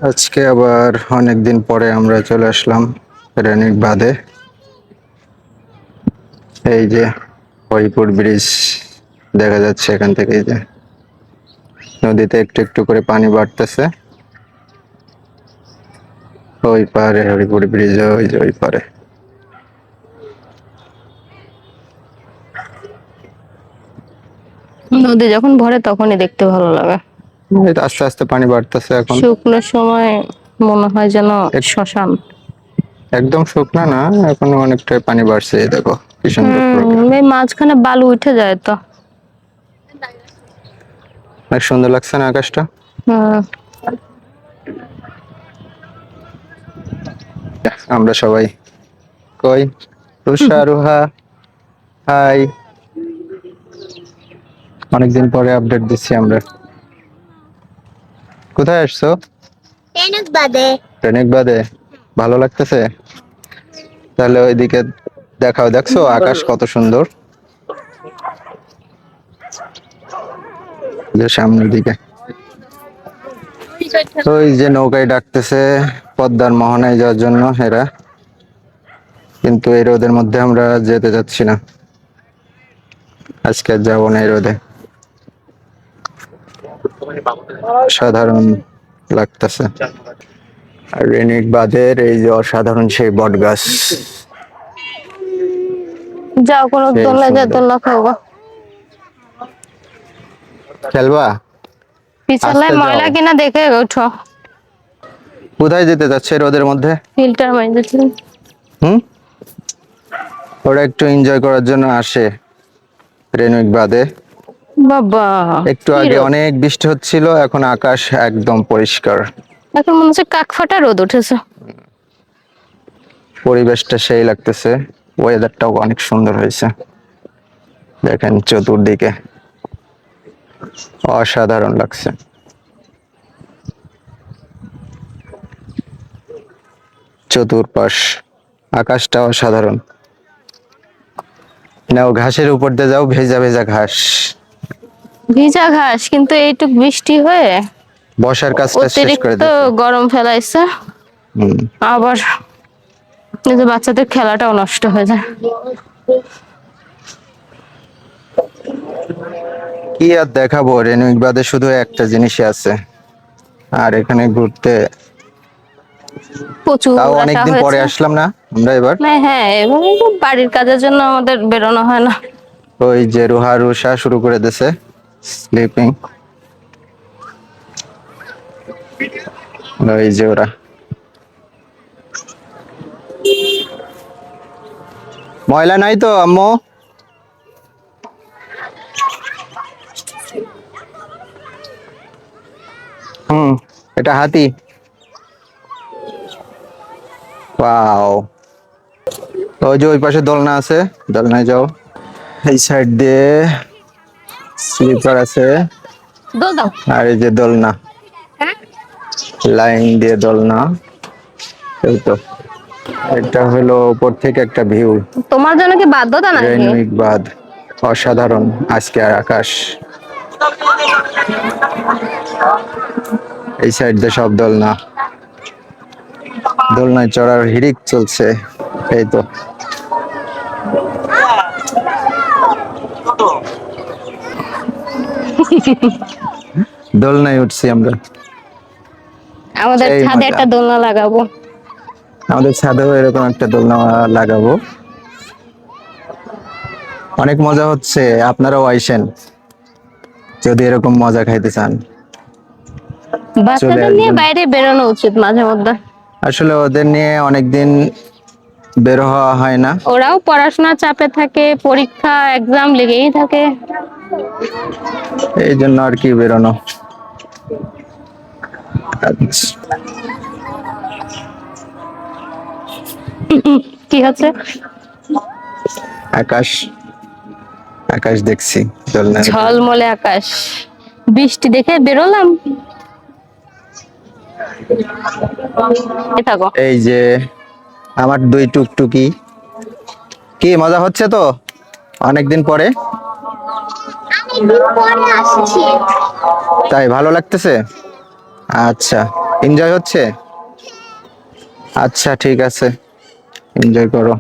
আজকে আবার অনেকদিন পরে আমরা চলে আসলাম রেনিক বাঁধে। এই যে হরিপুর ব্রিজ দেখা যাচ্ছে এখান থেকে। এই যে নদীতে একটু একটু করে পানি বাড়তেছে। ওই পারে হরিপুর ব্রিজ, ওই যে ওই পারে। নদী যখন ভরে তখনই দেখতে ভালো লাগে। এই তো আস্তে আস্তে পানি বাড়তেছে এখন। শুকনো সময় মনে হয় যেন এক- শ্মশান। একদম শুকনা না, এখন অনেকটাই পানি বাড়ছে। এই দেখো কি সুন্দর এই মাঝখানে বালু উঠে যায় তো। অনেক সুন্দর লাগছে না আকাশটা? হুম। আমরা সবাই কই, রুষা রুহা হাই, অনেকদিন পরে আপডেট দিচ্ছি আমরা। কোথায় আসছো? টেনিস বাদে ট্রেনিক বাদে ভালো লাগতেছে? তাহলে ওইদিকে দেখাও, দেখছো আকাশ কত সুন্দর, যে সামনের দিকে ওই যে নৌকায় ডাকতেছে পদ্মার মোহনায় যাওয়ার জন্য এরা, কিন্তু এই রোদের মধ্যে আমরা যেতে যাচ্ছি না। আজকে আর যাবো না এই রোদে, সাধারণ লাগতেছে। আর রেনিক বাঁধের এই যে অসাধারণ সেই বট গাছ, যাও কোনো সেই দোলনা যা সুন্দর। দোলনা খাওয়া। খেলবা? পিছালে আস্তে ময়লা যাও। কিনা দেখে ওঠো। কোথায় যেতে যাচ্ছে রোদের মধ্যে? ফিল্টার মাইন্ডেছে। হুম, ওরা একটু এনজয় করার জন্য আসে রেনিক বাঁধে। বাবা একটু কি আগে রোদ! অনেক বৃষ্টি হচ্ছিল, এখন আকাশ একদম পরিষ্কার। এখন মনে হচ্ছে কাকফাটা রোদ উঠেছে। পরিবেশটা সেই লাগতেছে, ওয়েদারটাও অনেক সুন্দর হয়েছে। দেখেন চতুর্দিকে অসাধারণ লাগছে। চতুর্পাশ আকাশটা অসাধারণ। নাও ঘাসের উপর দিয়ে যাও, ভেজা ভেজা ঘাস। ভিজা ঘাস, কিন্তু এইটুক বৃষ্টি হয়ে বসার কাজটা শেষ করে অতিরিক্ত দিচ্ছে। গরম ফেলাইছে। হম, আবার এই যে বাচ্চাদের খেলাটাও নষ্ট হয়ে যায়। কি আর দেখাবো, রেনুইক বাদে শুধু একটা জিনিসই আছে। আর এখানে ঘুরতে প্রচুর তাও আসা অনেকদিন পরে হয়েছে। আসলাম না আমরা এবার। না, হ্যাঁ, এবং এই যে বাড়ির কাজের জন্য আমাদের বেরোনো হয় না। ওই যে রুহা রুষা শুরু করে দিছে স্লিপিং। ওই যে ওরা, ময়লা নাই তো আম্মু? হুম, এটা হাতি। ওয়াও, ওই যে ওই পাশে দোলনা আছে, দোলনায় যাও। এই সাইড দিয়ে স্লিপার আছে, দোল দাও। আর এই যে দোলনা, লাইন দিয়ে দোলনা। এই তো, এটা হলো উপর থেকে একটা ভিউ। তোমার জন্য কি বাধ্যতা নাকি? রেনুইক বাঁধ অসাধারণ আজকে আর আকাশ। এই সাইড দিয়ে সব দোলনা, দোলনায় চড়ার হিড়িক চলছে। এই তো দোলনায় উঠছি আমরা। আমাদের সেই ছাদে মজা, একটা দোলনা লাগাবো। আমাদের ছাদেও এরকম একটা দোলনা লাগাবো। অনেক মজা হচ্ছে, আপনারাও আইসেন যদি এরকম মজা খাইতে চান। চলে বাচ্চাদের নিয়ে আসবেন। বাইরে বেরোনো উচিত মাঝে মধ্যে। আসলে ওদের নিয়ে অনেকদিন বের হওয়া হয় না। ওরাও পড়াশোনার চাপে থাকে, পরীক্ষা এক্সাম লেগেই থাকে। এই জন্য আর কি বেরোনো। আচ্ছা, কি হচ্ছে? আকাশ, আকাশ দেখছি দোলনায় উঠে। ঝলমলে আকাশ, বৃষ্টি দেখে বেরোলাম। এই থাকো। এই যে আমার দুই টুকটুকি, কি মজা হচ্ছে তো অনেকদিন পরে? অনেকদিন পরে আসছি। তাই ভালো লাগতেছে? আচ্ছা, এনজয় হচ্ছে? আচ্ছা ঠিক আছে, এনজয় করো।